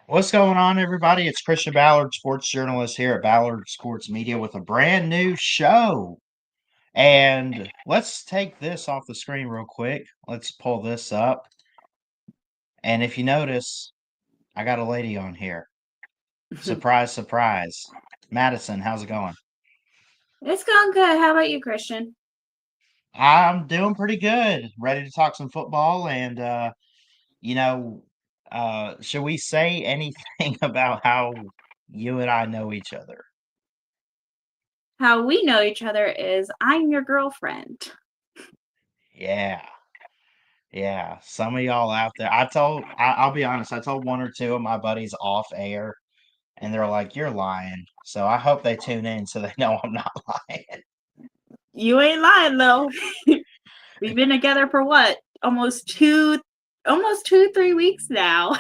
What's going on, everybody? It's Christian Ballard, sports journalist here at Ballard Sports Media with a brand new show. And let's take this off the screen real quick. Let's pull this up. And if you notice, I got a lady on here. Surprise, surprise. Madison, how's it going? It's going good. How about you, Christian? I'm doing pretty good. Ready to talk some football. And, you know, should we say anything about how you and I know each other? How we know each other is I'm your girlfriend. Yeah. Yeah, some of y'all out there. I'll be honest, I told one or two of my buddies off air, and they're like, "You're lying." So I hope they tune in so they know I'm not lying. You ain't lying though. We've been together for what? Almost 3 weeks now.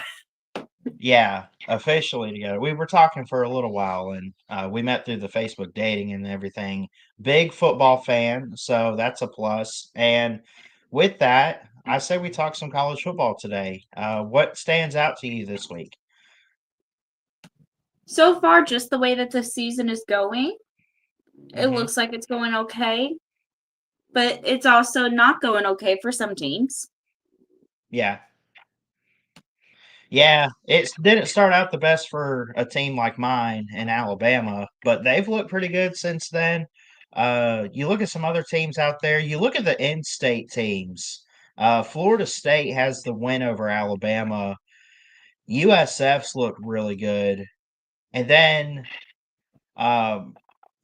Yeah, officially together. We were talking for a little while, and we met through the Facebook dating and everything. Big football fan, so that's a plus. And with that, I say we talk some college football today. What stands out to you this week? So far, just the way that the season is going, it Hmm. looks like it's going okay, but it's also not going okay for some teams. Yeah. Yeah, it didn't start out the best for a team like mine in Alabama, but they've looked pretty good since then. You look at some other teams out there, you look at the in-state teams. Florida State has the win over Alabama. USF's looked really good. And then um,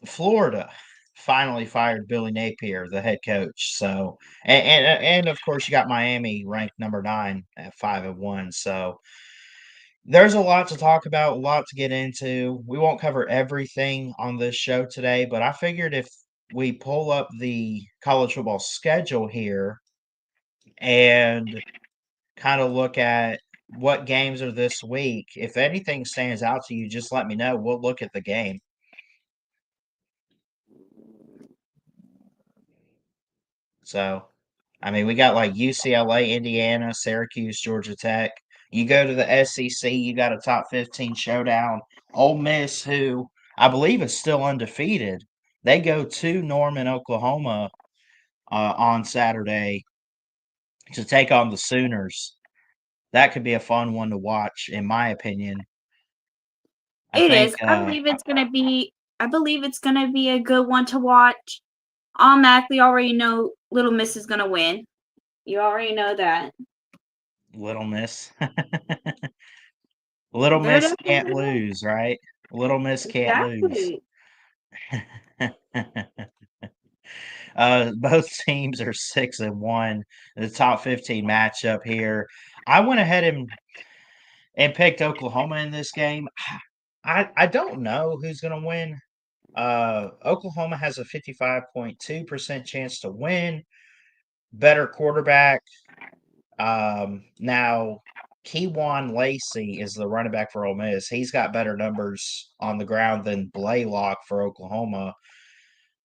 Florida finally fired Billy Napier, the head coach. So, and of course, you got Miami ranked number 9 at 5-1. So, there's a lot to talk about, a lot to get into. We won't cover everything on this show today, but I figured if we pull up the college football schedule here and kind of look at what games are this week, if anything stands out to you, just let me know. We'll look at the game. So, I mean, we got like UCLA, Indiana, Syracuse, Georgia Tech. You go to the SEC, you got a top 15 showdown. Ole Miss, who I believe is still undefeated, they go to Norman, Oklahoma on Saturday to take on the Sooners. That could be a fun one to watch, in my opinion. I It think, is. I believe it's gonna be a good one to watch. Automatically already know Little Miss is gonna win. You already know that. Little Miss. Little They're Miss definitely can't gonna win. lose, right? Little Miss can't lose. Exactly. Both teams are 6-1. The top 15 matchup here. I went ahead and picked Oklahoma in this game. I don't know who's going to win. Oklahoma has a 55.2% chance to win. Better quarterback. Now, Keywan Lacey is the running back for Ole Miss. He's got better numbers on the ground than Blaylock for Oklahoma.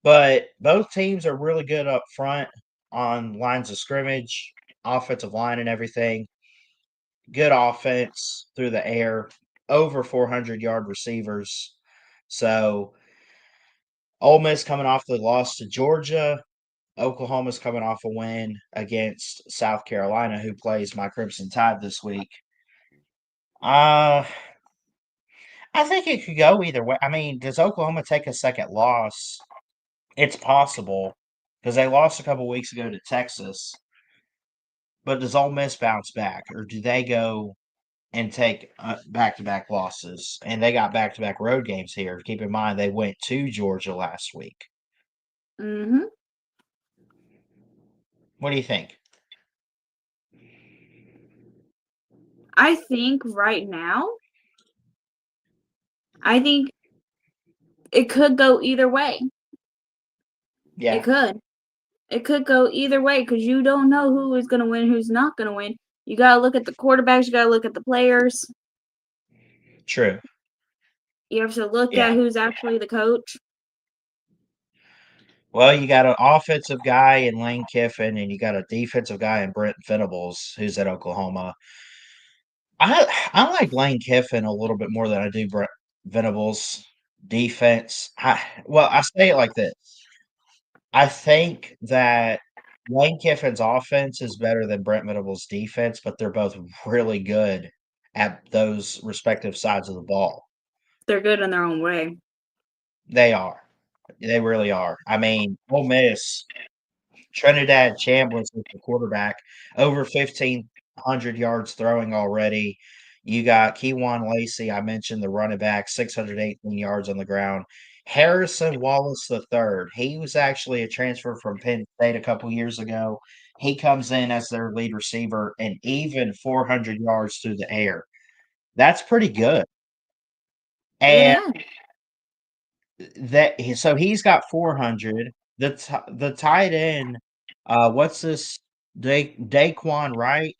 But both teams are really good up front on lines of scrimmage, offensive line, and everything. Good offense through the air, over 400-yard receivers. So, Ole Miss coming off the loss to Georgia. Oklahoma's coming off a win against South Carolina, who plays my Crimson Tide this week. Uh, I think it could go either way. I mean, does Oklahoma take a second loss? It's possible because they lost a couple weeks ago to Texas. But does Ole Miss bounce back, or do they go and take back-to-back losses? And they got back-to-back road games here. Keep in mind they went to Georgia last week. Mhm. What do you think? I think right now, I think it could go either way. It Yeah, could. It could go either way because you don't know who is going to win, who's not going to win. You got to look at the quarterbacks. You got to look at the players. true. You have to look Yeah. at who's actually the coach. Well, you got an offensive guy in Lane Kiffin, and you got a defensive guy in Brent Venables, who's at Oklahoma. I like Lane Kiffin a little bit more than I do Brent Venables' defense. I say it like this. I think that Lane Kiffin's offense is better than Brent Venables' defense, but they're both really good at those respective sides of the ball. They're good in their own way. They are. They really are. I mean, Ole Miss, Trinidad Chambliss is the quarterback, over 1,500 yards throwing already. You got Keywan Lacey, I mentioned the running back, 618 yards on the ground. Harrison Wallace III, he was actually a transfer from Penn State a couple years ago. He comes in as their lead receiver and even 400 yards through the air. That's pretty good. It And is. so he's got 400. The tight end, what's this? Daquan Wright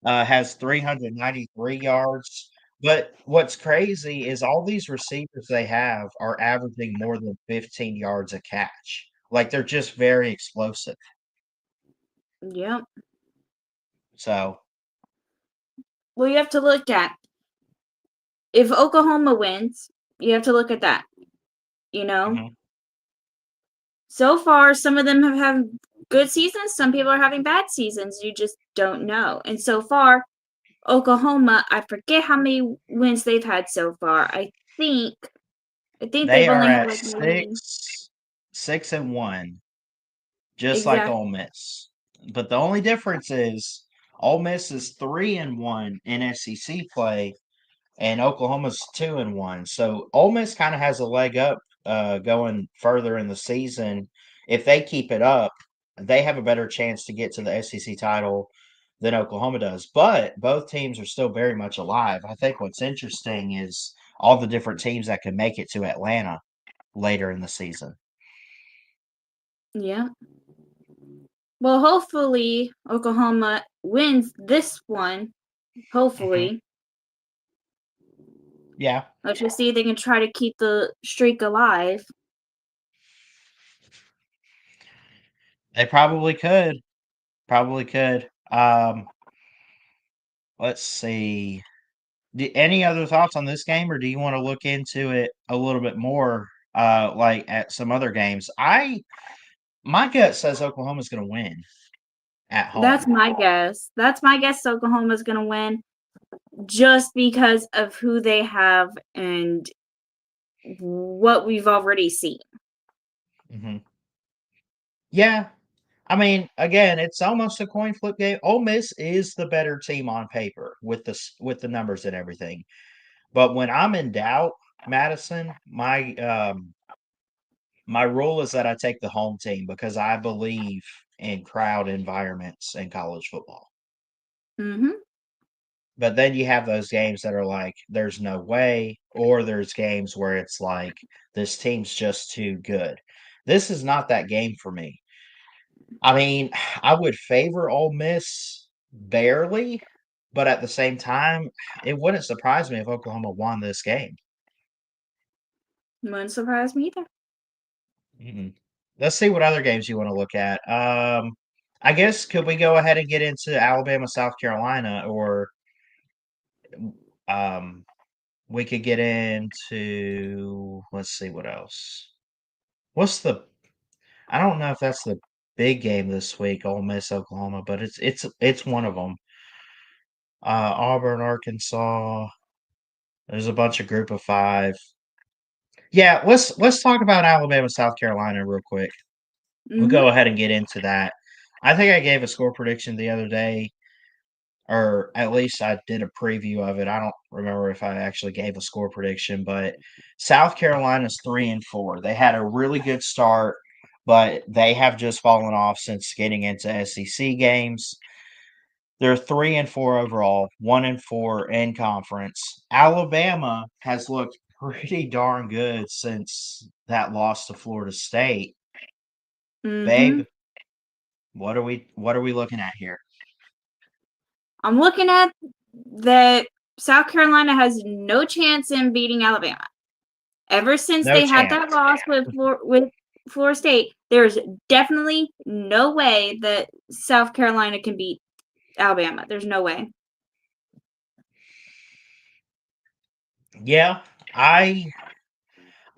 has 393 yards. But what's crazy is all these receivers they have are averaging more than 15 yards a catch. Like they're just very explosive. Yep. So, Well, you have to look at if Oklahoma wins, you have to look at that. You know, mhm. so far some of them have had good seasons. Some people are having bad seasons. You just don't know. And so far, Oklahoma, I forget how many wins they've had so far. think I think They they've are only had at like maybe 6-1, just like exact. Ole Miss. But the only difference is Ole Miss is 3-1 in SEC play, and Oklahoma's 2-1. So Ole Miss kind of has a leg up going further in the season. If they keep it up, they have a better chance to get to the SEC title than Oklahoma does. But both teams are still very much alive. I think what's interesting is all the different teams that can make it to Atlanta later in the season. Yeah. Well, hopefully Oklahoma wins this one. Hmm. Hopefully. Yeah, Let's just see if they can try to keep the streak alive. they probably could. Probably could. Let's see. Any other thoughts on this game, or do you want to look into it a little bit more, like at some other games? My gut says Oklahoma's going to win at That's home. my guess. That's my guess Oklahoma's going to win just because of who they have and what we've already seen. Hmm. Yeah, I mean, again, it's almost a coin flip game. Ole Miss is the better team on paper with the numbers and everything. But when I'm in doubt, Madison, my rule is that I take the home team because I believe in crowd environments in college football. Mhm. But then you have those games that are like, there's no way, or there's games where it's like, this team's just too good. This is not that game for me. I mean, I would favor Ole Miss barely, but at the same time, it wouldn't surprise me if Oklahoma won this game. Wouldn't surprise me either. Mm. Let's see what other games you want to look at. I guess could we go ahead and get into Alabama, South Carolina, or um, we could get into let's see what else. What's the I don't know if that's the big game this week, Ole Miss, Oklahoma, but it's one of them. Auburn, Arkansas. There's a bunch of Group of Five. Yeah, let's talk about Alabama, South Carolina real quick. We'll Mhm. go ahead and get into that. I think I gave a score prediction the other day, or at least I did a preview of it. I don't remember if I actually gave a score prediction, but South Carolina's 3-4. They had a really good start, but they have just fallen off since getting into SEC games. They're 3-4 overall, 1-4 in conference. Alabama has looked pretty darn good since that loss to Florida State. Babe, Mhm. what are we looking at here? I'm looking at that South Carolina has no chance in beating Alabama. Ever since No they had that chance. loss with Florida State, there's definitely no way that South Carolina can beat Alabama. There's no way. Yeah, I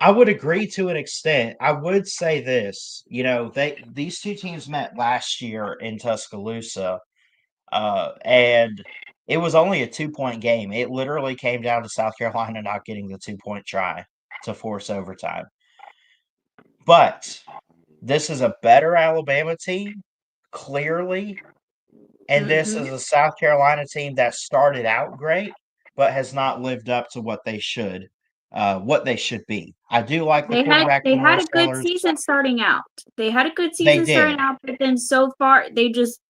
I would agree to an extent. I would say this, these two teams met last year in Tuscaloosa, and it was only a 2-point game. It literally came down to South Carolina not getting the 2-point try to force overtime. But this is a better Alabama team, clearly, and this Hmm. is a South Carolina team that started out great, but has not lived up to what they should be. I do like the quarterback They for had a Norris good Ballard. season starting out. They had a good They season starting did, out, but then so far they just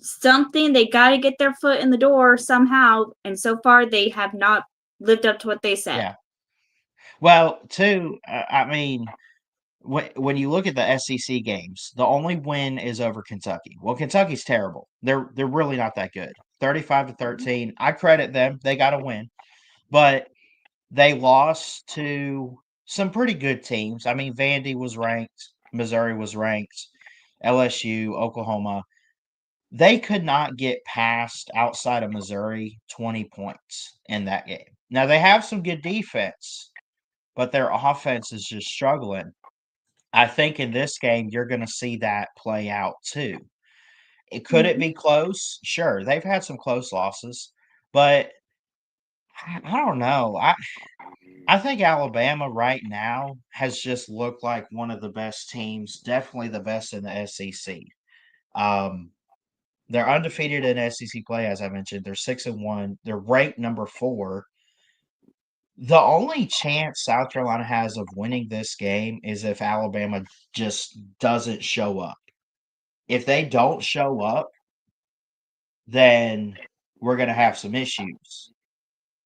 something they got to get their foot in the door somehow, and so far they have not lived up to what they said. yeah. Well, too, I mean, when you look at the SEC games, the only win is over Kentucky. Well, Kentucky's terrible. They're really not that good. 35 to Mhm. 13. I credit them. They got a win, but they lost to some pretty good teams. I mean, Vandy was ranked, Missouri was ranked, LSU, Oklahoma. They could not get past outside of Missouri 20 points in that game. Now they have some good defense, but their offense is just struggling. I think in this game you're going to see that play out too. Could it Mhm. be close? Sure, they've had some close losses, but I don't know. I think Alabama right now has just looked like one of the best teams, definitely the best in the SEC. Um, they're undefeated in SEC play, as I mentioned. They're 6-1. They're ranked number 4. The only chance South Carolina has of winning this game is if Alabama just doesn't show up. If they don't show up, then we're going to have some issues.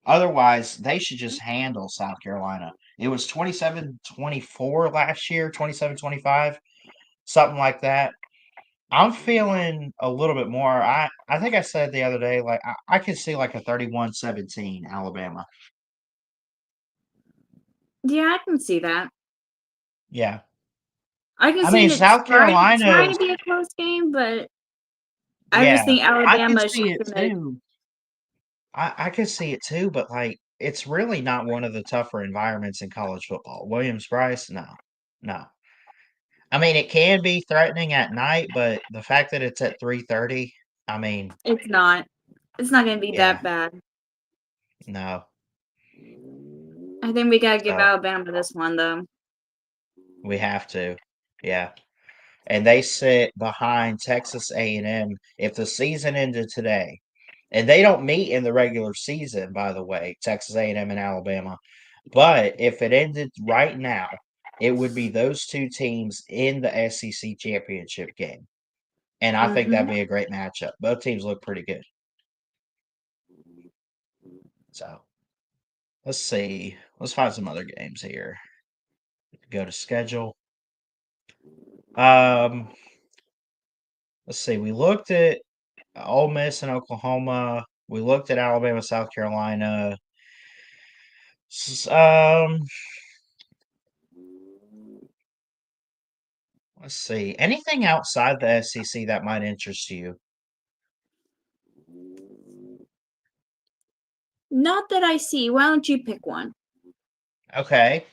Otherwise, they should just handle South Carolina. It was 27-24 last year, 27-25, something like that. I'm feeling a little bit more. I think I said the other day, like, I could see like a 31-17 Alabama. Yeah, I can see that. Yeah. I can I see mean, it South try Carolina's, to be a close game, but I just yeah, think I could Alabama is see just it gonna. too. I could see it too, but like, it's really not one of the tougher environments in college football. Williams Brice, no, no. I mean, it can be threatening at night, but the fact that it's at 3:30, I mean, It's not. It's not gonna be yeah, that bad. no. I think we gotta give So Alabama this one though. we have to, yeah. And they sit behind Texas A&M if the season ended today. And they don't meet in the regular season, by the way, Texas A&M and Alabama. But if it ended right now, it would be those two teams in the SEC championship game. And I think that'd Hmm. be a great matchup. Both teams look pretty good. So let's see. Let's find some other games here. Go to schedule. Um, let's see. We looked at Ole Miss and Oklahoma. We looked at Alabama, South Carolina. Um, let's see. Anything outside the SEC that might interest you? Not that I see. Why don't you pick one? Okay.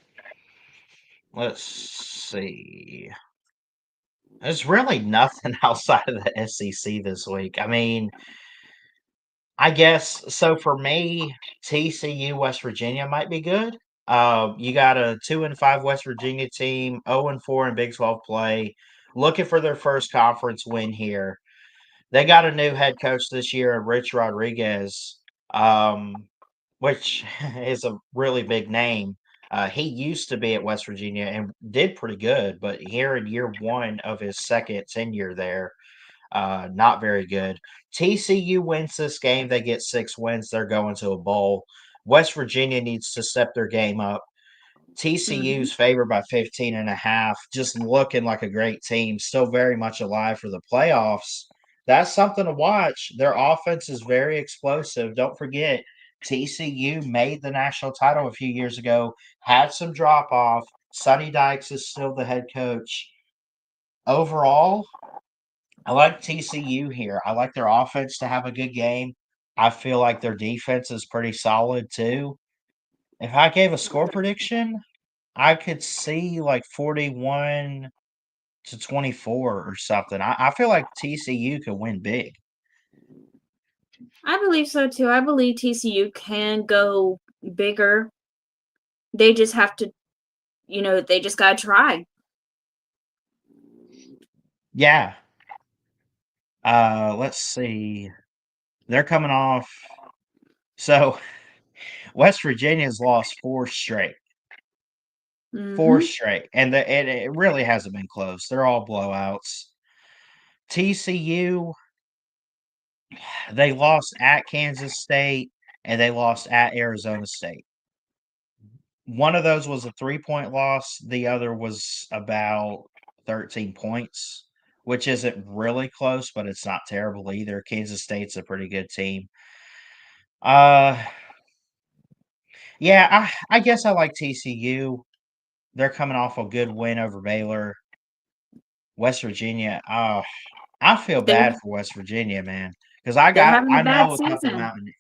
Let's see. There's really nothing outside of the SEC this week. I mean, I guess so for me, TCU West Virginia might be good. You got a 2-5 West Virginia team, 0-4 in Big 12 play, looking for their first conference win here. They got a new head coach this year, Rich Rodriguez, um, which is a really big name. He used to be at West Virginia and did pretty good, but here in year one of his second tenure there, not very good. TCU wins this game. They get 6 wins. They're going to a bowl. West Virginia needs to step their game up. Hmm. TCU's favored by 15.5, just looking like a great team, still very much alive for the playoffs. That's something to watch. Their offense is very explosive. Don't forget, TCU made the national title a few years ago, had some drop off. Sonny Dykes is still the head coach. Overall, I like TCU here. I like their offense to have a good game. I feel like their defense is pretty solid too. If I gave a score prediction, I could see like 41-24 or something. I feel like TCU could win big. I believe so too. I believe TCU can go bigger. They just have to, they just got to try. Yeah. Let's see. They're coming off. So West Virginia's lost four straight. Four Hmm. straight. And it really hasn't been close. They're all blowouts. TCU, they lost at Kansas State and they lost at Arizona State. One of those was a 3-point loss. The other was about 13 points, which isn't really close, but it's not terrible either. Kansas State's a pretty good team. Uh, yeah, I guess I like TCU. They're coming off a good win over Baylor. West Virginia, I feel They're bad for West Virginia, man, because they're having a I bad know a couple season. Mountain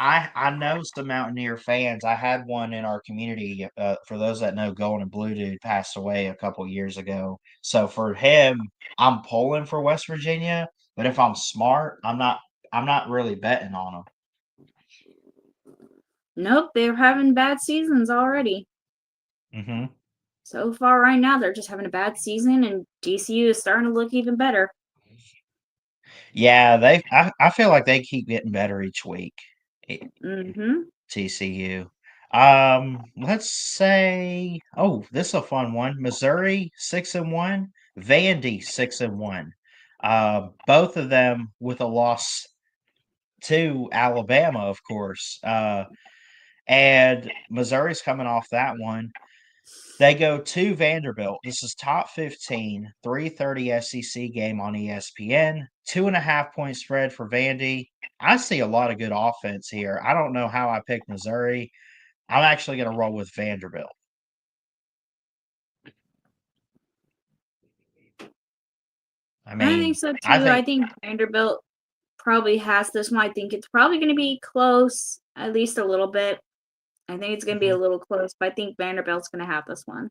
I know some Mountaineer fans. I had one in our community. For those that know, Golden Blue Dude passed away a couple years ago. So for him, I'm pulling for West Virginia. But if I'm smart, I'm not really betting on Nope, they're having bad seasons already. them. Hmm. So far, right now, they're just having a bad season, and DCU is starting to look even better. Yeah, I feel like they keep getting better each week. i- Hmm. TCU. Let's say, oh, this is a fun one. Missouri 6-1, Vandy 6-1. Both of them with a loss to Alabama, of course. And Missouri's coming off that one. They go to Vanderbilt. This is top 15, 3:30 SEC game on ESPN. 2.5 point spread for Vandy. I see a lot of good offense here. I don't know how I picked Missouri. I'm actually going to roll with Vanderbilt. I I think mean, so I too. I think, think Vanderbilt probably has this one. I think it's probably going to be close, at least a little bit. I think it's going to be a mhm. little close, but I think Vanderbilt's going to have this one.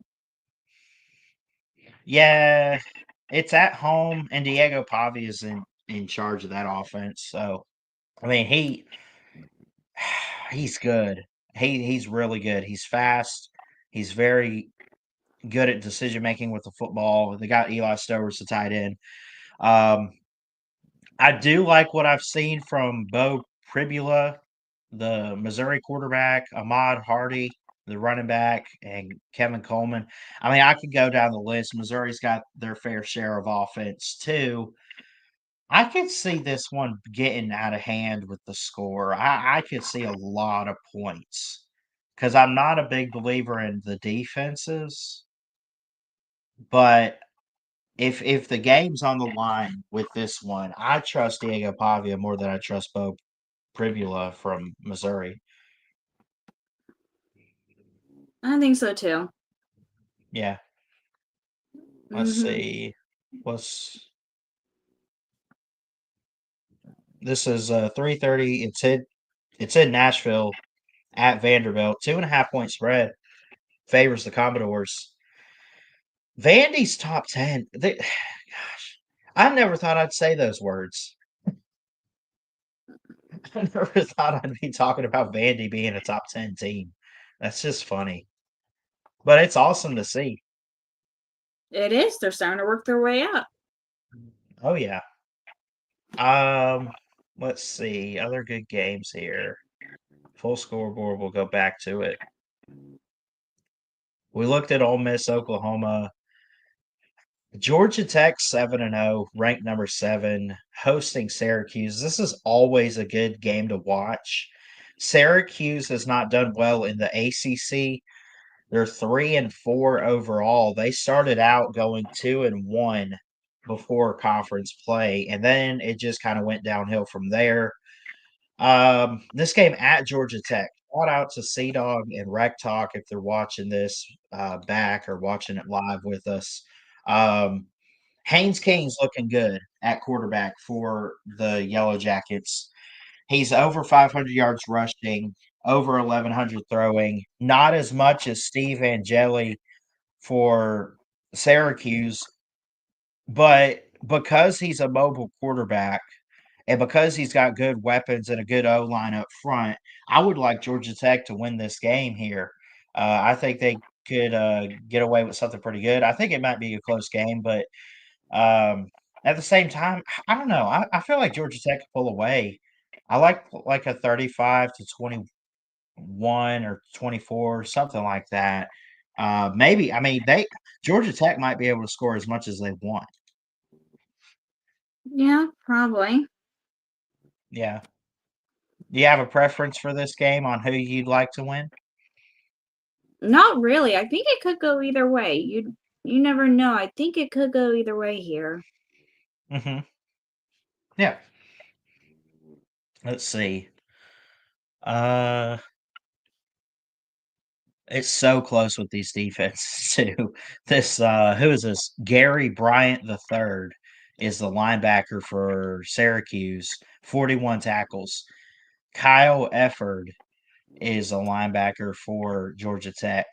Yeah, it's at home, and Diego Pavi is in charge of that offense. So, I mean, he's good. He's really good. He's fast. He's very good at decision making with the football. They got Eli Stowers the tight end. Um, I do like what I've seen from Bo Pribula, the Missouri quarterback, Ahmad Hardy, the running back, and Kevin Coleman. I mean, I could go down the list. Missouri's got their fair share of offense too. I could see this one getting out of hand with the score. I could see a lot of points because I'm not a big believer in the defenses, but if the game's on the line with this one, I trust Diego Pavia more than I trust Bo Pribula from Missouri. I think so too. Yeah. Let's Hmm. see. What's this is 3:30. It's in Nashville at Vanderbilt. 2.5 point spread favors the Commodores. Vandy's top 10. Gosh, I never thought I'd say those words. I never thought I'd be talking about Vandy being a top 10 team. That's just funny. But it's awesome to see. It is. They're starting to work their way up. Oh yeah. Um, let's see. Other good games here. Full scoreboard, we'll go back to it. We looked at Ole Miss, Oklahoma. Georgia Tech 7-0, ranked number 7, hosting Syracuse. This is always a good game to watch. Syracuse has not done well in the ACC. They're 3-4 overall. They started out going 2-1 before conference play, and then it just kind of went downhill from there. This game at Georgia Tech. Shout out to Sea Dog and Rec Talk if they're watching this back or watching it live with us. Um, Haynes King's looking good at quarterback for the Yellow Jackets. He's over 500 yards rushing. over 1,100 throwing. Not as much as Steve Angeli for Syracuse, but because he's a mobile quarterback and because he's got good weapons and a good O line up front, I would like Georgia Tech to win this game here. I think they could get away with something pretty good. I think it might be a close game, but at the same time, I don't know. I feel like Georgia Tech could pull away. I like a 35 to 21 or 24, something like that. Maybe I mean they Georgia Tech might be able to score as much as they want. Yeah, probably. Yeah. Do you have a preference for this game on who you'd like to win? Not really. I think it could go either way. You never know. I think it could go either way here. Hmm. Yeah. Let's see. Uh, it's so close with these defenses too. This who is this? Gary Bryant the third is the linebacker for Syracuse, 41 tackles. Kyle Efford is a linebacker for Georgia Tech,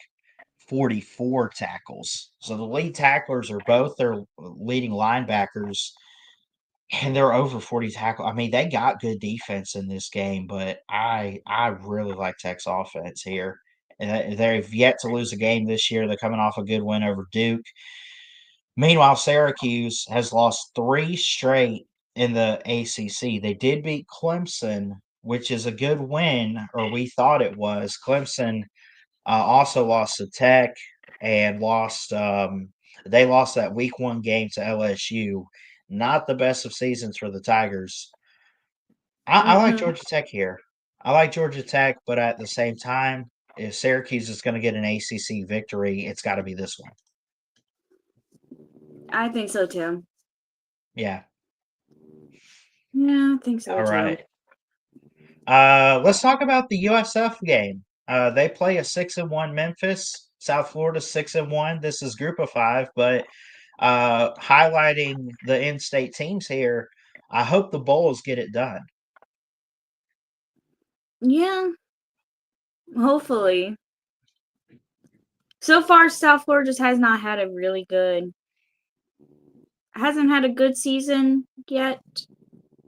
44 tackles. So the lead tacklers are both their leading linebackers, and they're over 40 tackle. I mean, they got good defense in this game, but I really like Tech's offense here. And they've yet to lose a game this year. They're coming off a good win over Duke. Meanwhile, Syracuse has lost three straight in the ACC. They did beat Clemson, which is a good win, or we thought it was. Clemson also lost to Tech and lost. They lost that Week 1 game to LSU. Not the best of seasons for the Tigers. I like Mm-mm. Georgia Tech here. I like Georgia Tech, but at the same time, if Syracuse is going to get an ACC victory, it's got to be this one. I think so too. Yeah. Yeah, I think so All too. right. Let's talk about the USF game. They play a 6-1 Memphis. South Florida 6-1. This is Group of 5, but highlighting the in-state teams here. I hope the Bulls get it done. Yeah, hopefully. So far, South Florida just has not had a really good, hasn't had a good season yet.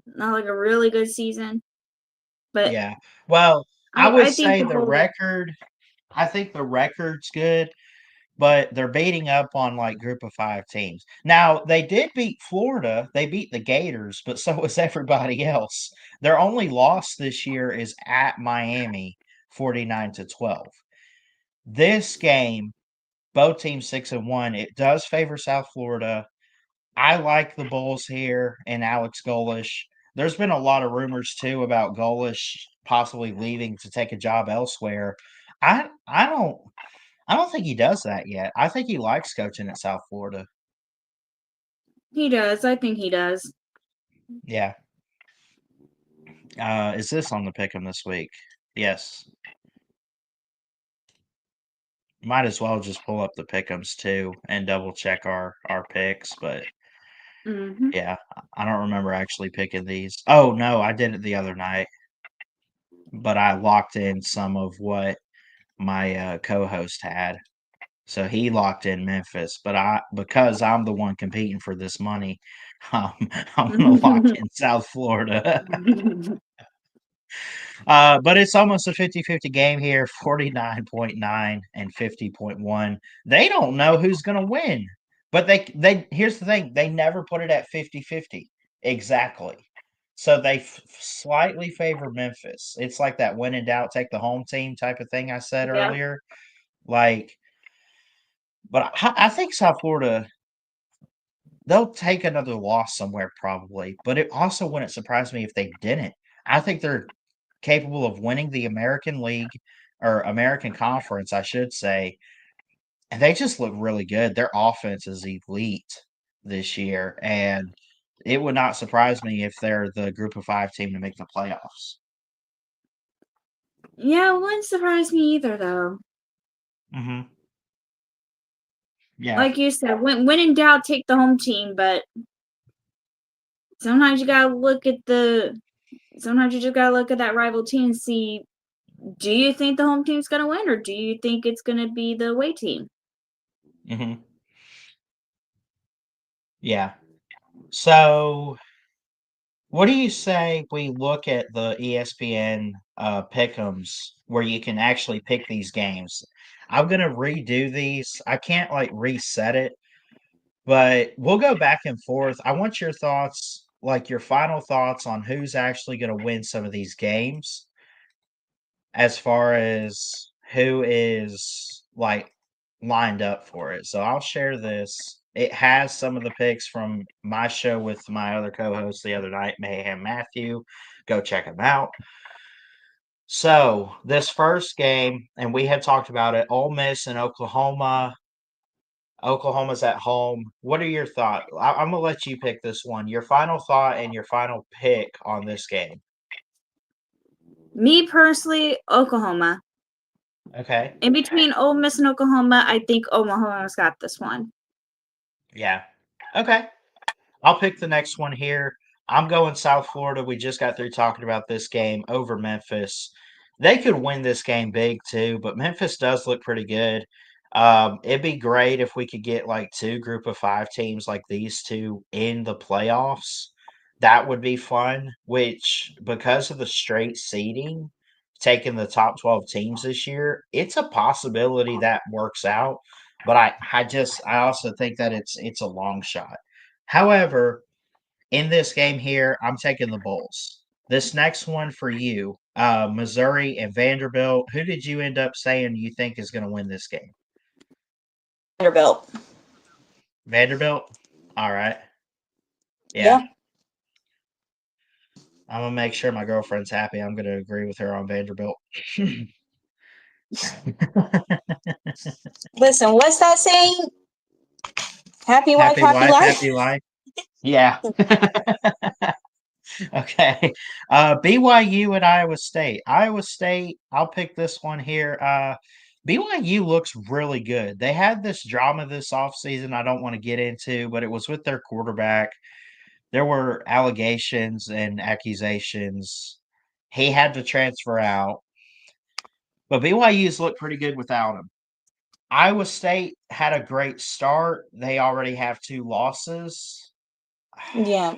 Not like a really good season, but Yeah. Well, I would I think say the the whole record. I think the record's good, but they're beating up on like Group of 5 teams. Now they did beat Florida. They beat the Gators, but so was everybody else. Their only loss this year is at Miami, 49-12. This game, both teams 6-1. It does favor South Florida. I like the Bulls here and Alex Golish. There's been a lot of rumors too about Golish possibly leaving to take a job elsewhere. I don't think he does that yet. I think he likes coaching at South Florida. he does. I think he does. Yeah. Is this on the pick'em this week? Yes. Might as well just pull up the pick'ems too and double check our picks, but Hmm. yeah, I don't remember actually picking these. Oh no, I did it the other night, but I locked in some of what my co-host had. So he locked in Memphis, but because I'm the one competing for this money, um, I'm gonna lock in South Florida. But it's almost a 50-50 game here, 49.9 and 50.1. They don't know who's going to win. But they here's the thing, they never put it at 50-50 exactly. So they slightly favor Memphis. It's like that when in doubt, take the home team type of thing I said Yeah. earlier. Like, but I think South Florida, they'll take another loss somewhere probably. But it also wouldn't surprise me if they didn't. I think they're capable of winning the American League or American Conference, I should say. And they just look really good. Their offense is elite this year. And it would not surprise me if they're the Group of 5 team to make the playoffs. Yeah, it wouldn't surprise me either, though. Hmm. Yeah. Like you said, when in doubt, take the home team. But sometimes you gotta look at the. Sometimes you just gotta look at that rival team and see Do you think the home team's going to win, or do you think it's going to be the away team? Hmm. Yeah. So, what do you say we look at the ESPN pick'ems where you can actually pick these games? I'm gonna redo these. I can't like reset it, but we'll go back and forth. I want your thoughts, like your final thoughts on who's actually gonna win some of these games, as far as who is like lined up for it. So I'll share this. It has some of the picks from my show with my other co-host the other night, Mayhem Matthew. Go check him out. So this first game, and we had talked about it, Ole Miss and Oklahoma. Oklahoma's at home. What are your thoughts? I'm gonna let you pick this one. Your final thought and your final pick on this game. Me personally, Oklahoma. Okay. In between Ole Miss and Oklahoma, I think Oklahoma's got this one. Yeah. Okay. I'll pick the next one here. I'm going South Florida. We just got through talking about this game over Memphis. They could win this game big too, but Memphis does look pretty good. It'd be great if we could get like two group of five teams like these two in the playoffs. That would be fun, which because of the straight seeding, taking the top 12 teams this year, it's a possibility that works out. But I also think that it's a long shot. However, in this game here, I'm taking the Bulls. This next one for you, Missouri and Vanderbilt. Who did you end up saying you think is going to win this game? Vanderbilt. Vanderbilt? All right. Yeah. Yeah. I'm going to make sure my girlfriend's happy. I'm going to agree with her on Vanderbilt. Listen, what's that saying? Happy wife, Happy happy wife, life. happy life. Yeah. Okay. BYU and Iowa State. Iowa State, I'll pick this one here. BYU looks really good. They had this drama this offseason I don't want to get into, but it was with their quarterback. There were allegations and accusations. He had to transfer out, but BYU's looked pretty good without him. Iowa State had a great start. They already have two losses. Yeah.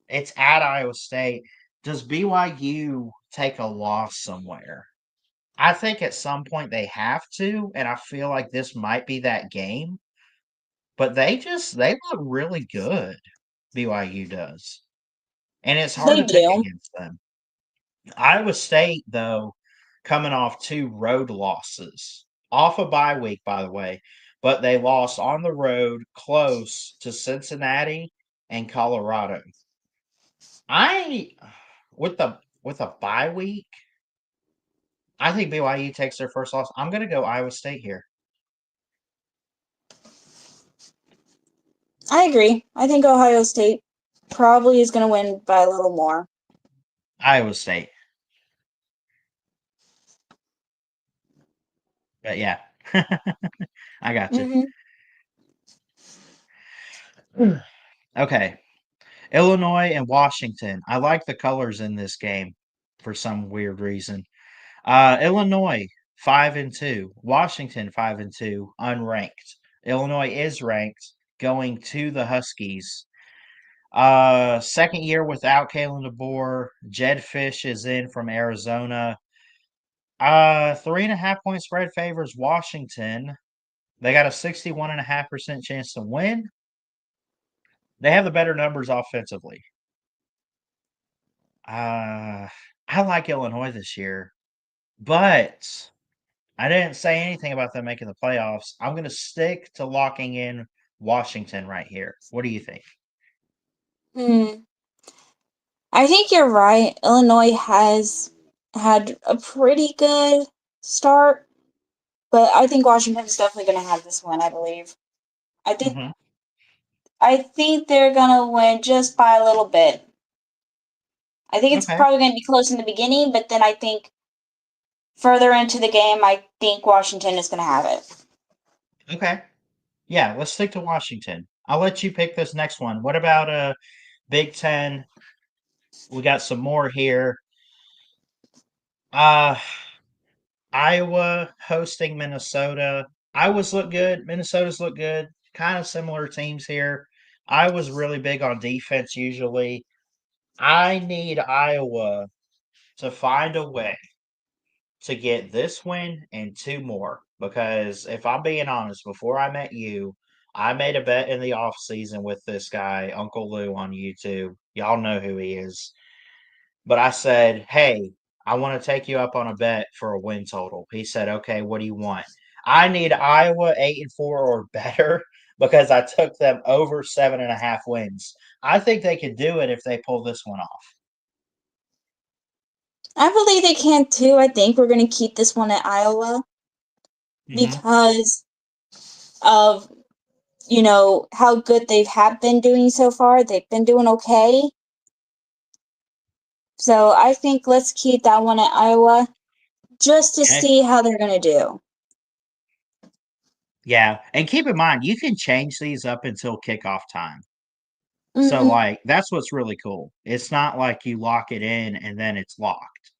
It's at Iowa State. Does BYU take a loss somewhere? I think at some point they have to, and I feel like this might be that game. But they look really good. BYU does, and it's hard They to pick do. against them. Iowa State though, coming off two road losses, off a bye week by the way, but they lost on the road close to Cincinnati and Colorado. I with a bye week, I think BYU takes their first loss. I'm going to go Iowa State here. I agree. I think Ohio State probably is going to win by a little more. Iowa State. But yeah, I got you. Hmm. Okay. Illinois and Washington. I like the colors in this game for some weird reason. Illinois 5-2. Washington 5-2, unranked. Illinois is ranked, going to the Huskies. Second year without Kalen DeBoer. Jed Fish is in from Arizona. 3.5 point spread favors Washington. They got a 61.5% chance to win. They have the better numbers offensively. Uh, I like Illinois this year, but I didn't say anything about them making the playoffs. I'm going to stick to locking in Washington right here. What do you think? Hmm. I think you're right. Illinois has had a pretty good start, but I think Washington's definitely going to have this one, I believe. I think Hmm. I think they're going to win just by a little bit. I think it's Okay. probably going to be close in the beginning, but then I think further into the game, I think Washington is going to have it. Okay. Yeah, let's stick to Washington. I'll let you pick this next one. What about Big Ten? We got some more here. Uh, Iowa hosting Minnesota. Iowa's look good. Minnesota's look good. Kind of similar teams here. Iowa's really big on defense usually. I need Iowa to find a way to get this win and two more. Because if I'm being honest, before I met you, I made a bet in the off season with this guy, Uncle Lou on YouTube. Y'all know who he is. But I said, "Hey, I want to take you up on a bet for a win total." He said, "Okay, what do you want?" I need Iowa 8-4 or better because I took them over 7.5 wins. I think they could do it if they pull this one off. I believe they can too. I think we're going to keep this one at Iowa Hmm. because of how good they have been doing so far. They've been doing okay. So I think let's keep that one at Iowa just to Okay. see how they're going to do. Yeah, and keep in mind you can change these up until kickoff time. So Mm-hmm. like that's what's really cool. It's not like you lock it in and then it's locked.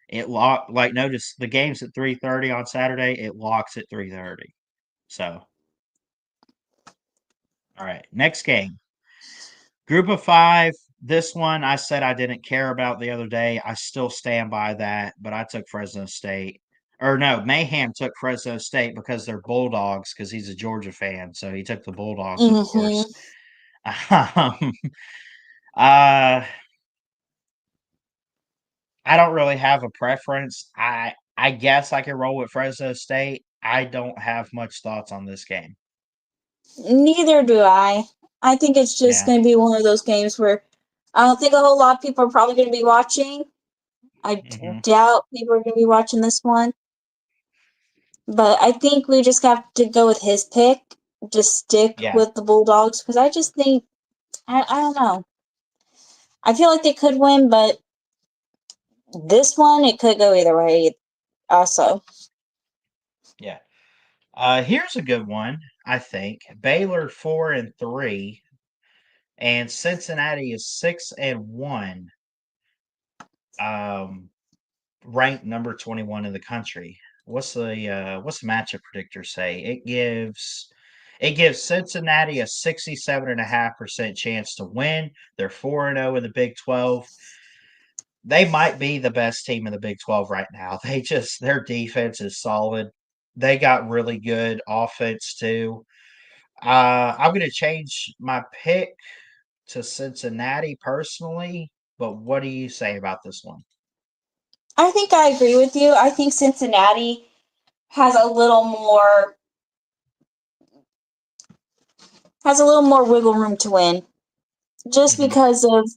It lock like notice the game's at 3:30 on Saturday, it locks at 3:30. So, all right, next game. Group of 5. This one I said I didn't care about the other day. I still stand by that, but I took Fresno State. Or no, Mayhem took Fresno State because they're Bulldogs because he's a Georgia fan, so he took the Bulldogs, of Mm-hmm. course. Um, uh, I don't really have a preference. I guess I can roll with Fresno State. I don't have much thoughts on this game. Neither do I. I think it's just Yeah. going to be one of those games where I don't think a whole lot of people are probably going to be watching. I Hmm. doubt people are going to be watching this one. But I think we just have to go with his pick. Just stick Yeah. with the Bulldogs because I just think I don't know. I feel like they could win, but this one it could go either way. Also, Yeah. Here's a good one, I think. Baylor 4-3, and Cincinnati is 6-1. Um, ranked number 21 in the country. What's the matchup predictor say? It gives Cincinnati a 67.5% chance to win. They're 4-0 in the Big 12. They might be the best team in the Big 12 right now. Their defense is solid. They got really good offense too. I'm going to change my pick to Cincinnati personally, but what do you say about this one? I think I agree with you. I think Cincinnati has a little more wiggle room to win, just Hmm. because of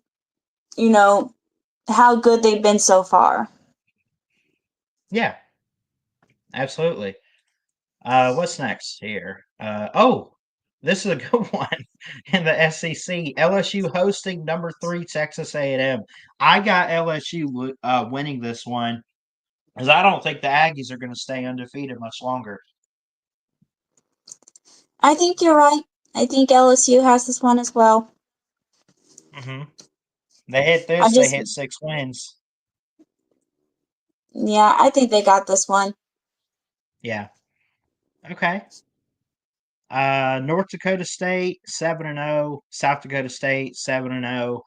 you know how good they've been so far. Yeah, absolutely. What's next here? This is a good one in the SEC. LSU hosting number 3 Texas A&M. I got LSU winning this one because I don't think the Aggies are going to stay undefeated much longer. I think you're right. I think LSU has this one as well. Hmm. They hit I this. They just, hit 6 wins. yeah, I think they got this one. Yeah. Okay. North Dakota State 7-0. South Dakota State 7-0.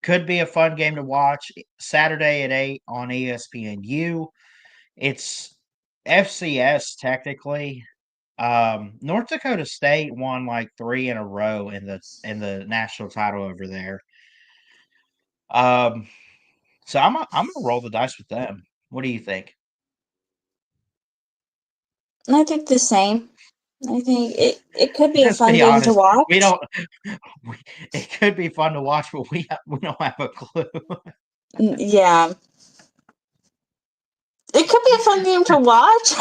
Could be a fun game to watch. Saturday at 8 on ESPNU. It's FCS technically. North Dakota State won like 3 in a row in the national title over there. Um, so I'm gonna roll the dice with them. What do you think? I think the same. I think it could be a Let's fun be game to honest. We watch. don't. We, it could be fun to watch, but we don't have a clue. Yeah, it could be a fun game to watch.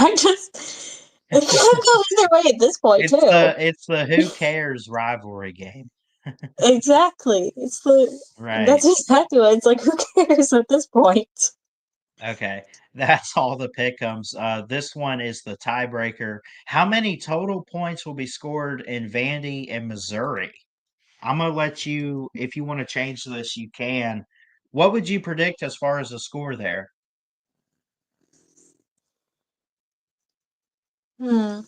It could go either way at this point It's too. the who cares rivalry game. Exactly. That's Right. exactly what it's like. Who cares at this point? Okay. That's all the pick'ems. This one is the tiebreaker. How many total points will be scored in Vandy and Missouri? I'm gonna let you, if you want to change this, you can. What would you predict as far as the score there? Hmm.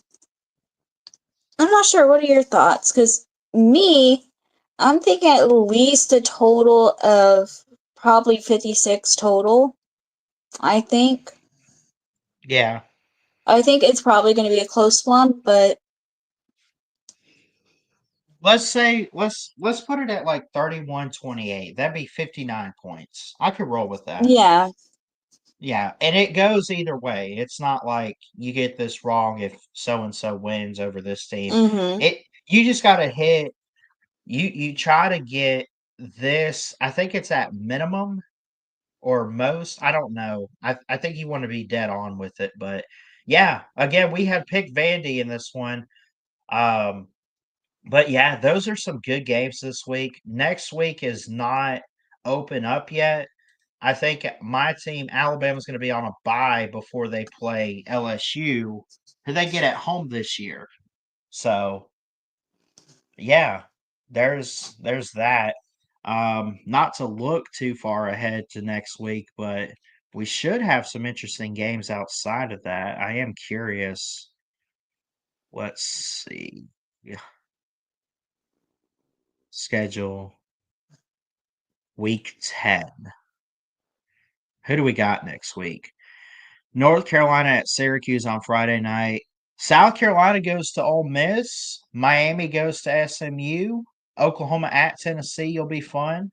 I'm not sure. What are your thoughts? Because me, I'm thinking at least a total of probably 56 total. I think. Yeah. I think it's probably going to be a close one, but Let's say let's put it at like 31-28. That'd be 59 points. I could roll with that. yeah. Yeah, and it goes either way. It's not like you get this wrong if so and so wins over this team. Mm-hmm. It you just got to hit you try to get this. I think it's at minimum or most. I don't know. I think you want to be dead on with it, but yeah, again, we had picked Vandy in this one. Um but yeah, those are some good games this week. Next week is not open up yet. I think my team, Alabama's going to be on a bye before they play LSU, who they get at home this year. So yeah, there's that. Not to look too far ahead to next week, but we should have some interesting games outside of that. I am curious. Let's see. Yeah, schedule week 10. Who do we got next week? North Carolina at Syracuse on Friday night. South Carolina goes to Ole Miss. Miami goes to SMU. Oklahoma at Tennessee. You'll be fun.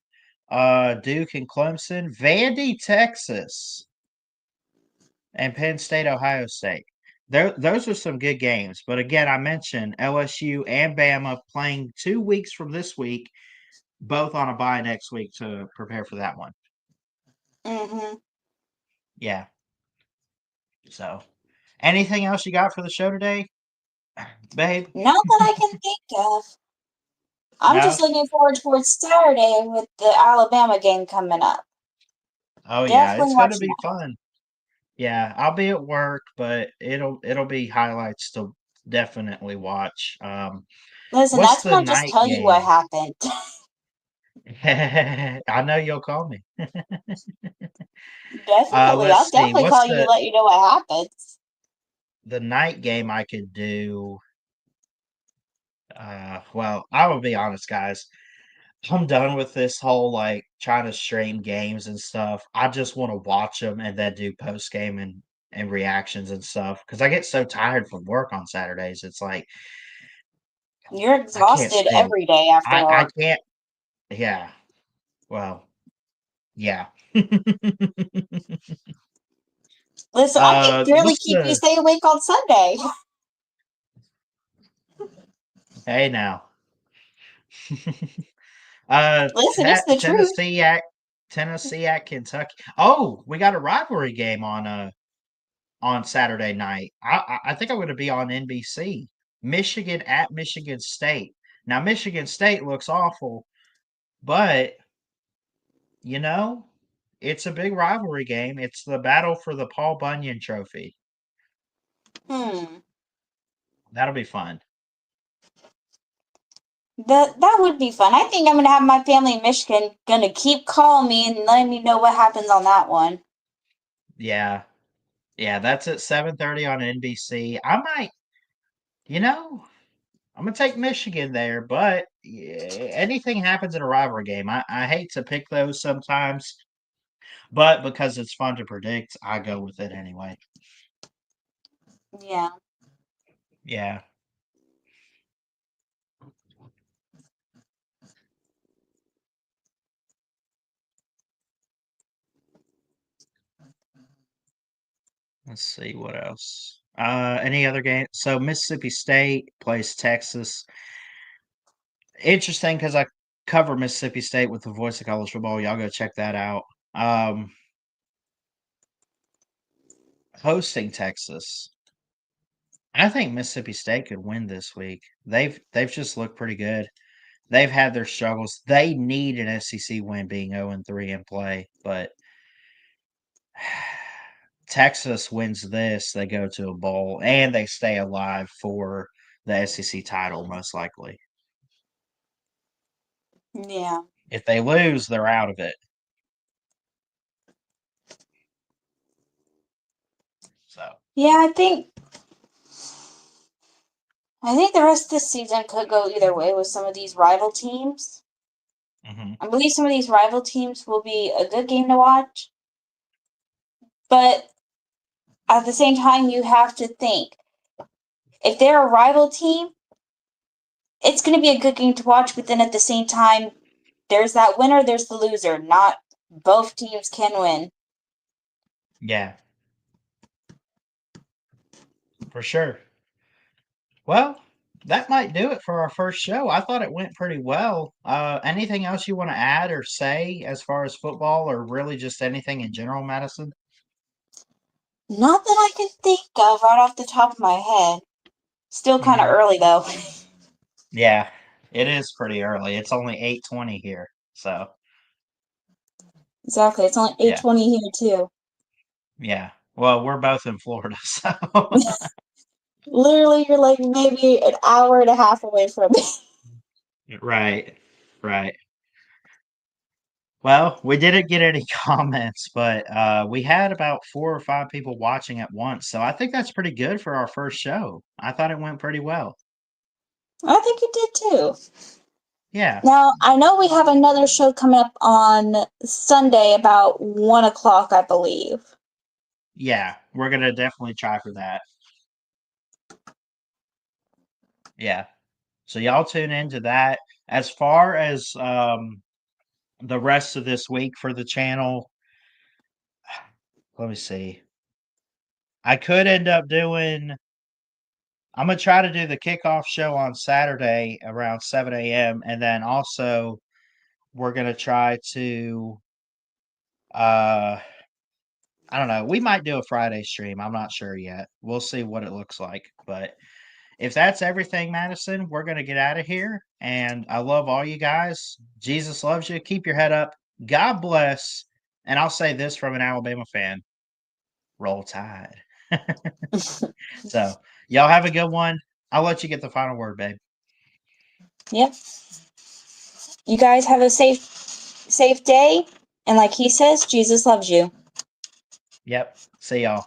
Duke and Clemson. Vandy, Texas, and Penn State, Ohio State. Those are some good games. But again, I mentioned LSU and Bama playing 2 weeks from this week, both on a bye next week to prepare for that one. Mm-hmm. Yeah. So, anything else you got for the show today, babe? Not that I can think of. I'm No? just looking forward towards Saturday with the Alabama game coming up. Oh yeah, Definitely it's gonna watching be that. fun. Yeah, I'll be at work, but it'll be highlights to definitely watch. Listen, What's that's the when I'll just night tell you what game? happened. I know you'll call me. Definitely. Let's I'll see. definitely What's call you to let you know what happens. the night game I could do? Well, I will be honest, guys. I'm done with this whole like trying to stream games and stuff. I just want to watch them and then do post game and reactions and stuff because I get so tired from work on Saturdays. It's like You're I can't exhausted spend. every day after I work. can't. Yeah. Well. Yeah. Listen, I can barely What's keep you the? stay awake on Sunday. Hey now. Listen, it's the truth. Tennessee at Kentucky. Oh, we got a rivalry game on Saturday night. I think I'm going to be on NBC. Michigan at Michigan State. Now Michigan State looks awful, but you know, it's a big rivalry game. It's the battle for the Paul Bunyan Trophy. Hmm. That'll be fun. That would be fun. I think I'm gonna have my family in Michigan gonna keep calling me and letting me know what happens on that one. Yeah. Yeah, that's at 7:30 on NBC. I might, you know, I'm gonna take Michigan there, but yeah, anything happens in a rivalry game. I hate to pick those sometimes, but because it's fun to predict, I go with it anyway. Yeah. Yeah. Let's see what else. Any other game? So Mississippi State plays Texas. Interesting because I cover Mississippi State with the Voice of College Football. Y'all go check that out. Um, hosting Texas. I think Mississippi State could win this week. They've just looked pretty good. They've had their struggles. They need an SEC win being 0-3 in play, but Texas wins this, they go to a bowl and they stay alive for the SEC title most likely. Yeah. If they lose, they're out of it. So, Yeah, I think I think the rest of this season could go either way with some of these rival teams. Hmm. I believe some of these rival teams will be a good game to watch. But at the same time, you have to think if they're a rival team, it's going to be a good game to watch. But then at the same time, there's that winner, there's the loser. Not both teams can win. Yeah, for sure. Well, that might do it for our first show. I thought it went pretty well. Anything else you want to add or say as far as football, or really just anything in general, Madison? Not that I can think of right off the top of my head. Still kind of Hmm. early though. Yeah, it is pretty early. It's only 8:20 here, so Exactly. It's only yeah, 8:20 here too. yeah. Well, we're both in Florida, so Literally, you're like maybe an hour and a half away from me. right, right. Well, we didn't get any comments, but we had about 4 or 5 people watching at once, so I think that's pretty good for our first show. I thought it went pretty well. I think you did too. Yeah, Now, I know we have another show coming up on Sunday about 1 o'clock, I believe. yeah, we're gonna definitely try for that. Yeah, so y'all tune into that. As far as the rest of this week for the channel, let me see. I could end up doing. I'm gonna try to do the kickoff show on Saturday around 7 a.m. and then also we're gonna try to. Uh, I don't know. We might do a Friday stream. I'm not sure yet. We'll see what it looks like. But if that's everything, Madison, we're going to get out of here. And I love all you guys. Jesus loves you. Keep your head up. God bless. And I'll say this from an Alabama fan: roll tide. So, y'all have a good one. I'll let you get the final word, babe. Yep. You guys have a safe day. And like he says, Jesus loves you. Yep. See y'all.